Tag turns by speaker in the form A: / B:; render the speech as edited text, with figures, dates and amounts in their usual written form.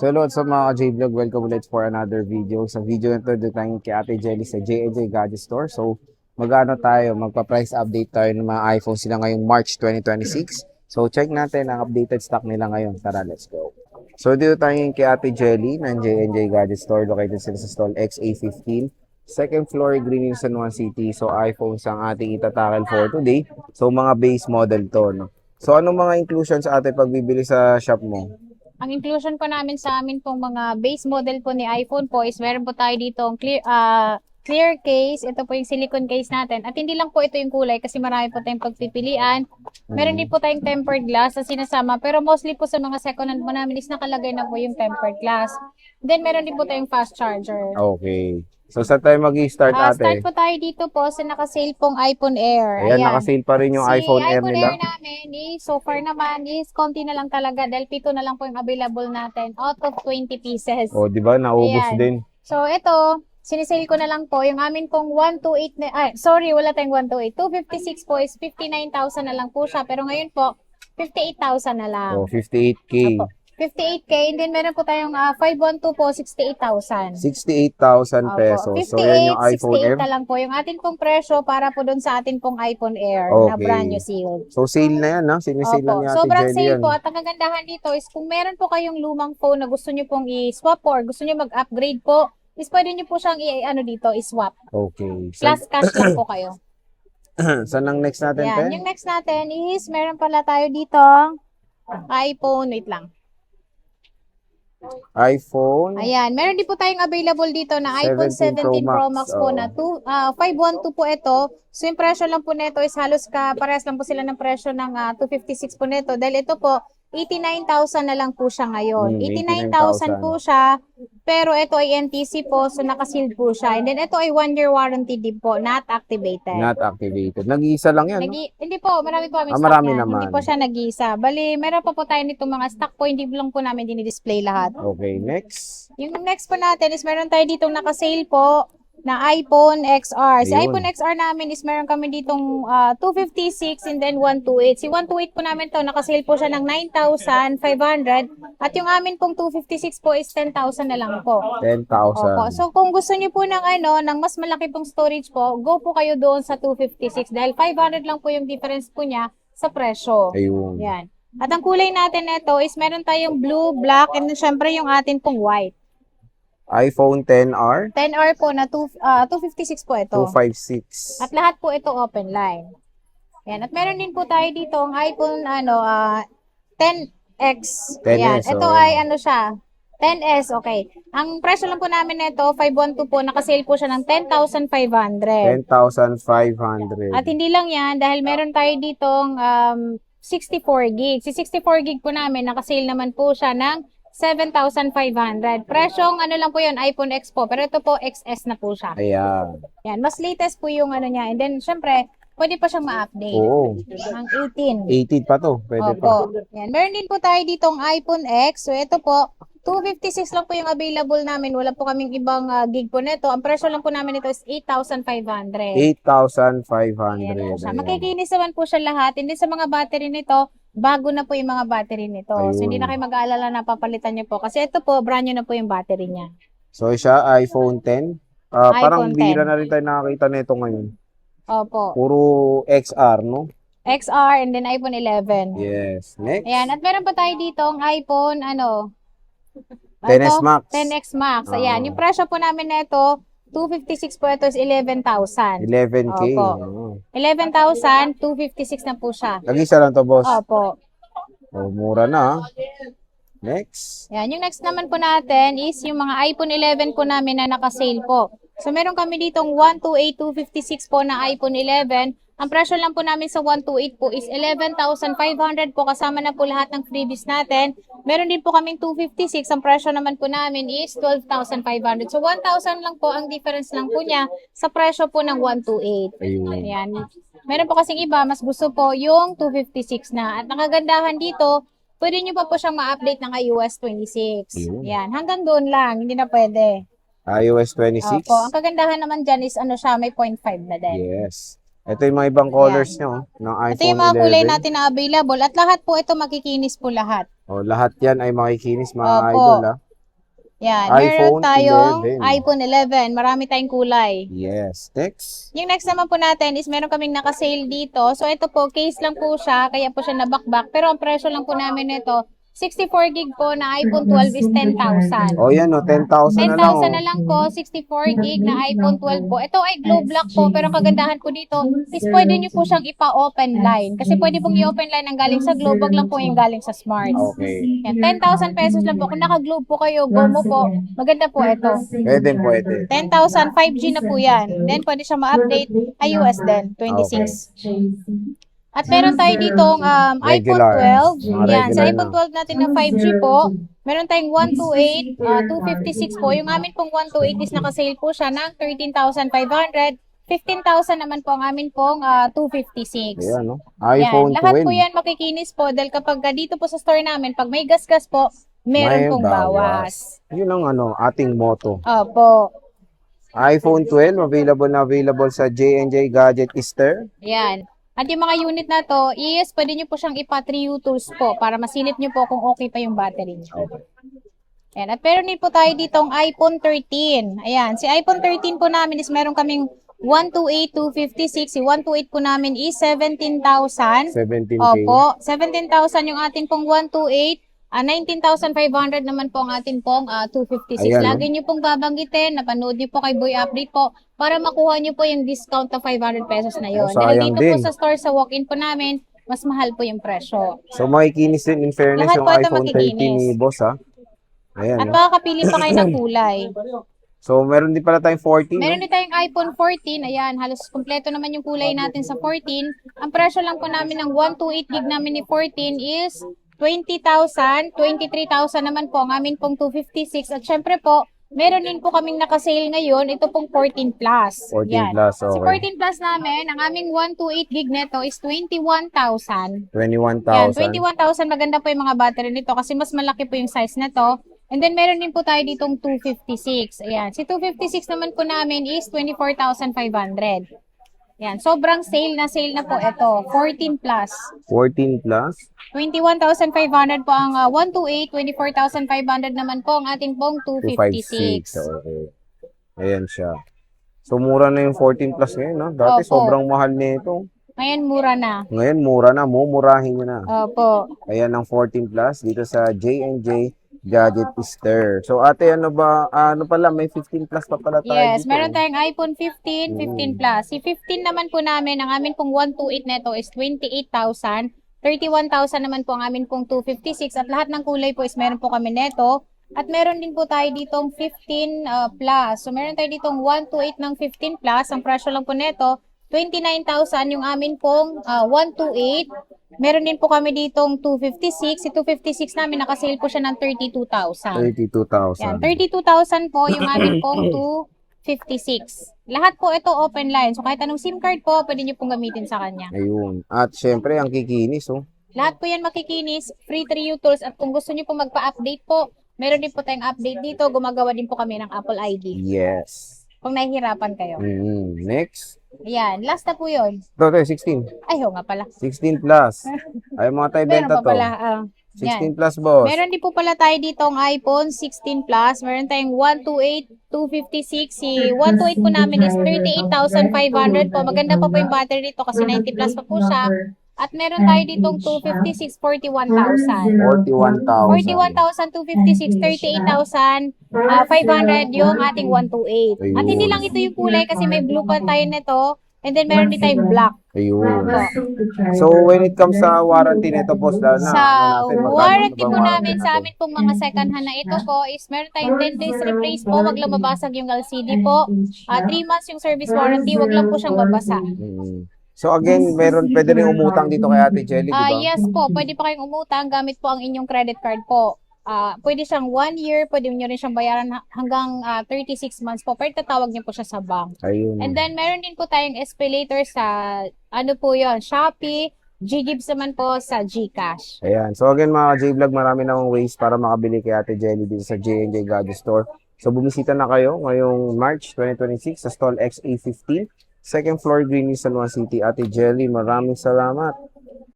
A: So hello sa mga J-Vlog, welcome ulit for another video. Sa video na ito, doon tayo kay Ate Jelly sa J&J Gadget Store. So magpa-price update tayo ng mga iPhone sila ngayong March 2026. So check natin ang updated stock nila ngayon. Tara, let's go. So dito tayo kay Ate Jelly ng J&J Gadget Store. Located sila sa stall XA15. Second floor, Green Hills, San Juan City. So iPhones ang ating itatakal for today. So mga base model to, no? So anong mga inclusions ate pagbibili sa shop mo?
B: Ang inclusion po namin sa amin pong mga base model po ni iPhone po is meron po tayo dito ang clear case. Ito po yung silicone case natin. At hindi lang po ito yung kulay kasi marami po tayong pagpipilian. Meron din po tayong tempered glass na sinasama. Pero mostly po sa mga second hand po namin is nakalagay na po yung tempered glass. Then meron din po tayong fast charger.
A: Okay. So, saan tayo mag-i-start
B: Start
A: ate?
B: po tayo dito po sa naka-sale pong iPhone Air.
A: Ayan, naka-sale pa rin yung
B: Si
A: iPhone Air
B: iPhone
A: nila.
B: Air namin is so far naman is konti na lang talaga dahil 7 na lang po yung available natin out of 20 pieces.
A: O, di ba? Naubos
B: Ayan.
A: din.
B: So ito, sinisale ko na lang po yung amin pong 128 na, sorry, wala tayong 128. 256 po is 59,000 na lang po siya. Pero ngayon po, 58,000 na lang.
A: O, 58K.
B: Opo. 58K, and then meron po tayong 512 po, 68,000.
A: 68,000
B: Opo.
A: pesos. So, yan yung
B: 58,
A: iPhone Air.
B: 68 na lang po yung atin pong presyo para po dun sa atin pong iPhone Air na
A: Okay.
B: brand new seal.
A: So, sale na yan, ha? Sinisale na
B: Opo.
A: ni Ate
B: Sobrang
A: Jelly
B: sale
A: yan.
B: po at ang kagandahan dito is kung meron po kayong lumang phone na gusto nyo pong i-swap or gusto nyo mag-upgrade po, is pwede nyo po siyang i-swap.
A: Okay.
B: Plus cash lang po kayo.
A: Saan ang next natin, te?
B: Yan. Yung next natin is meron pala tayo dito iPhone. Wait lang.
A: iPhone.
B: Ayan. Meron din po tayong available dito na iPhone
A: 17
B: 17 Pro
A: Max,
B: Max po na 512 po ito. So yung presyo lang po nito is halos parehas lang po sila ng presyo ng 256 po nito. Dahil ito po, 89,000 na lang po siya ngayon. 89,000 po siya. Pero ito ay NTC po, so naka-sealed po siya. And then ito ay 1-year warranty din po, not activated.
A: Not activated. Nag-iisa lang yan, no?
B: Hindi po, marami po kami stock
A: marami
B: yan.
A: naman.
B: Hindi po siya nag-iisa. Bali, meron pa po tayo nitong mga stock po, hindi lang po namin dinidisplay lahat.
A: Okay, next.
B: Yung next po natin is meron tayo ditong naka-sale po na iPhone XR. Si
A: Ayun.
B: iPhone XR namin is meron kami ditong 256 and then 128. Si 128 po namin to, naka-sale po siya ng 9,500 at yung amin pong 256 po is 10,000 na lang po.
A: 10,000.
B: Opo. So kung gusto niyo po ng ng mas malaki pong storage po, go po kayo doon sa 256 dahil 500 lang po yung difference po niya sa presyo.
A: Ayun.
B: Yan. At ang kulay natin nito is meron tayong blue, black, and syempre yung atin pong white.
A: iPhone 10R.
B: 10R po na 256 po ito.
A: 256.
B: At lahat po ito open line. Yan. At meron din po tayo dito ang iPhone 10X.
A: 10S,
B: Yan. Ito
A: oh.
B: ay siya. 10S, okay. Ang presyo lang po namin nito, 512 po, nakasale po siya ng 10,500.
A: 10,500.
B: At hindi lang yan, dahil meron tayo ditong 64 gig. Si 64 gig po namin, nakasale naman po siya ng 7,500. Presyong lang po yun, iPhone X po. Pero ito po, XS na po siya.
A: Ayan.
B: Yan, mas latest po yung niya. And then, syempre, pwede pa siyang ma-update.
A: Oo.
B: Ang 18.
A: 18 pa to. Pwede pa.
B: Opo. Yan. Meron din po tayo ditong iPhone X. So, ito po, 256 lang po yung available namin. Wala po kaming ibang gig po nito. Ang presyo lang po namin ito is 8,500.
A: 8,500.
B: Ayan po siya.
A: Ayan.
B: Makikinis naman po siya lahat. Hindi sa mga battery nito, bago na po yung mga battery nito.
A: Ayun.
B: So, hindi na kayo mag-aalala na papalitan niyo po. Kasi ito po, brand new na po yung battery niya.
A: So, siya, iPhone 10. Parang
B: iPhone 10.
A: bira na rin tayo nakakita nito ngayon.
B: Opo.
A: Puro XR, no?
B: XR and then iPhone 11.
A: Yes. Next.
B: Ayan. At meron pa tayo dito ang iPhone,
A: 10S Max.
B: 10X Max. Ayan. Yung presyo po namin na ito, 256 po ito is 11,000.
A: 11K.
B: Opo.
A: Oo.
B: 11,000, 256 na po siya.
A: Nag-isa lang to, boss.
B: Opo.
A: Oh, mura na. Next.
B: Yan. Yung next naman po natin is yung mga iPhone 11 po namin na naka-sale po. So, meron kami ditong 128, 256 po na iPhone 11. Ang presyo lang po namin sa 128 po is 11,500 po kasama na po lahat ng freebies natin. Meron din po kaming 256. Ang presyo naman po namin is 12,500. So 1,000 lang po ang difference lang po niya sa presyo po ng 128.
A: Ayun.
B: Ayan. Meron po kasing iba, mas gusto po yung 256 na. At ang kagandahan dito, pwede nyo pa po siyang ma-update ng iOS 26.
A: Ayun.
B: Yan. Hanggang doon lang. Hindi na pwede.
A: iOS 26.
B: Opo. Ang kagandahan naman dyan is siya, may 0.5 na din.
A: Yes. Ito yung mga ibang colors nyo, ng iPhone 11.
B: Ito yung mga kulay natin na available. At lahat po ito makikinis po lahat.
A: Oh, lahat yan ay makikinis, mga
B: Opo.
A: idol, ha?
B: Yan, meron
A: iPhone
B: tayong
A: 11.
B: iPhone 11. Marami tayong kulay.
A: Yes. Next.
B: Yung next naman po natin is meron kaming naka-sale dito. So ito po, case lang po siya, kaya po siya nabakbak. Pero ang presyo lang po namin nito, 64 gig po na iPhone 12 is 10,000.
A: O yan o, 10,000 na lang
B: 10,000 na lang po, 64 gig na iPhone 12 po. Ito ay glow black po, pero ang kagandahan po dito is pwede nyo po siyang ipa-open line. Kasi pwede pong i-open line ang galing sa globe, wag lang po yung galing sa smart.
A: Okay.
B: Yan, 10,000 pesos lang po. Kung naka-globe po kayo, go mo po. Maganda po ito.
A: Pwede.
B: 10,000, 5G na po yan. Then, pwede siya ma-update. iOS din, 26. At meron tayo ditong iPhone
A: Regular.
B: 12.
A: Mga
B: Yan, sa
A: regular
B: iPhone
A: na.
B: 12 natin na 5G po. Meron tayong 128, 256 po. Yung amin pong 128 is naka-sale po siya ng 13,500. 15,000 naman po ang amin pong 256.
A: Ayan, no?
B: Yan,
A: iPhone
B: lahat
A: 12.
B: po yan makikinis po dahil kapag dito po sa store namin, pag may gas-gas po, meron
A: May
B: pong bawas.
A: Yun ang ating motto.
B: Opo.
A: iPhone 12, available sa J&J Gadget Easter.
B: Yan. At yung mga unit na to, yes, pwede nyo po siyang ipa-3U tools po para masilip nyo po kung okay pa yung battery nyo. Ayan. At meron din po tayo ditong iPhone 13. Ayan. Si iPhone 13 po namin is meron kaming 128, 256. Si 128 po namin is 17,000.
A: 17K.
B: Opo. 17,000 yung atin pong 128. 19,500 naman po ang atin pong 256.
A: Ayan,
B: Lagi nyo pong babanggitin, napanood nyo po kay Boy Update po para makuha nyo po yung discount na 500 pesos na yun.
A: Oh,
B: Dahil
A: sayang
B: dito po
A: din.
B: sa store, sa walk-in po namin, mas mahal po yung presyo.
A: So makikinis din in fairness
B: Lahat
A: yung
B: po ito
A: iPhone 13 ni
B: makikinis.
A: boss ha. Ayan.
B: At
A: No?
B: makakapili pa kayo ng kulay.
A: So meron din pala tayong 14.
B: Meron
A: No?
B: din tayong iPhone 14. Ayan, halos kompleto naman yung kulay natin sa 14. Ang presyo lang po namin ng 128 gig namin ni 14 is 20,000, 23,000 naman po ang amin pong 256. At syempre po, meron din po kaming nakasale ngayon, ito pong 14 plus.
A: 14
B: Yan.
A: plus,
B: Si
A: okay.
B: 14 plus namin, ang aming 128 gig neto is 21,000.
A: 21,000.
B: Yan, 21,000. Maganda po yung mga battery nito kasi mas malaki po yung size nito. And then meron din po tayo ditong 256. Ayan, si 256 naman po namin is 24,500. Yan, sobrang sale na po ito. 14 plus.
A: 14 plus.
B: 21,500 po ang 128, 24,500 naman po ang ating pong 256.
A: 256. Okay. Ayan siya. So mura na yung 14 plus ngayon. No? Dati
B: Opo.
A: sobrang mahal nito.
B: Ngayon mura na.
A: Ngayon mura na. Mumurahin nyo na.
B: Opo.
A: Ayan ang 14 plus dito sa J&J Gadget Easter. So ate, ano pala, may 15 plus pa pala tayo
B: Yes,
A: dito.
B: meron tayong iPhone 15, 15 plus. Si 15 naman po namin, ang amin pong 128 neto is 28,000. 31,000 naman po ang amin pong 256. At lahat ng kulay po is meron po kami neto. At meron din po tayo ditong 15 plus. So meron tayo ditong 128 ng 15 plus. Ang presyo lang po neto, 29,000 yung amin pong 128. Meron din po kami ditong 256. Si 256 namin, nakasale po siya ng 32,000.
A: 32,000.
B: Yan, 32,000 po yung amin pong 256. Lahat po ito open line. So kahit anong SIM card po, pwede nyo pong gamitin sa kanya.
A: Ayun. At syempre, ang kikinis, oh.
B: Lahat po yan makikinis, free 3U tools. At kung gusto nyo po magpa-update po, meron din po tayong update dito. Gumagawa din po kami ng Apple ID.
A: Yes.
B: Kung nahihirapan kayo.
A: Next.
B: Ayan, last na po yun.
A: Ito, 16.
B: Ay, nga pala.
A: 16 plus. Ay, mga tayo
B: Meron
A: benta
B: pa
A: to.
B: pala.
A: 16 plus, boss.
B: Meron din po pala tayo dito ang iPhone 16 Plus. Meron tayong 128, 256. Si 128 po namin is 38,500 po. Maganda pa po yung battery dito kasi 90 plus pa po siya. At meron tayo ditong 256, 41,000.
A: 41,000.
B: 41,000, 256, 38,500 yung ating 128. At hindi lang ito yung kulay kasi may blue pa tayo nito. And then meron din tayong black.
A: Ayun. So, when it comes sa warranty nito, boss, lalo na,
B: Sa
A: natin, magkano
B: warranty
A: ba
B: po namin
A: natin?
B: sa amin pong mga second hand na ito po is meron tayong 10 days replace po, wag lang mabasag yung LCD po. 3 months yung service warranty, wag lang po siyang mabasa.
A: So again, pwede rin umutang dito kay Ate Jelly, di ba?
B: Yes po, pwede pa kayong umutang gamit po ang inyong credit card po. Pwede siyang 1 year, pwede nyo rin siyang bayaran hanggang 36 months po. Pero tatawag niyo po siya sa bank.
A: Ayun.
B: And then meron din po tayong SPayLater sa ano po yon, Shopee, GGives naman po sa GCash.
A: Ayan. So again, mga J-Vlog, marami namang ways para makabili kay Ate Jelly dito sa J&J Gadget Store. So bumisita na kayo ngayong March 2026 sa stall XA15, second floor, Greenleaf, San Juan City. Ate Jelly, maraming salamat.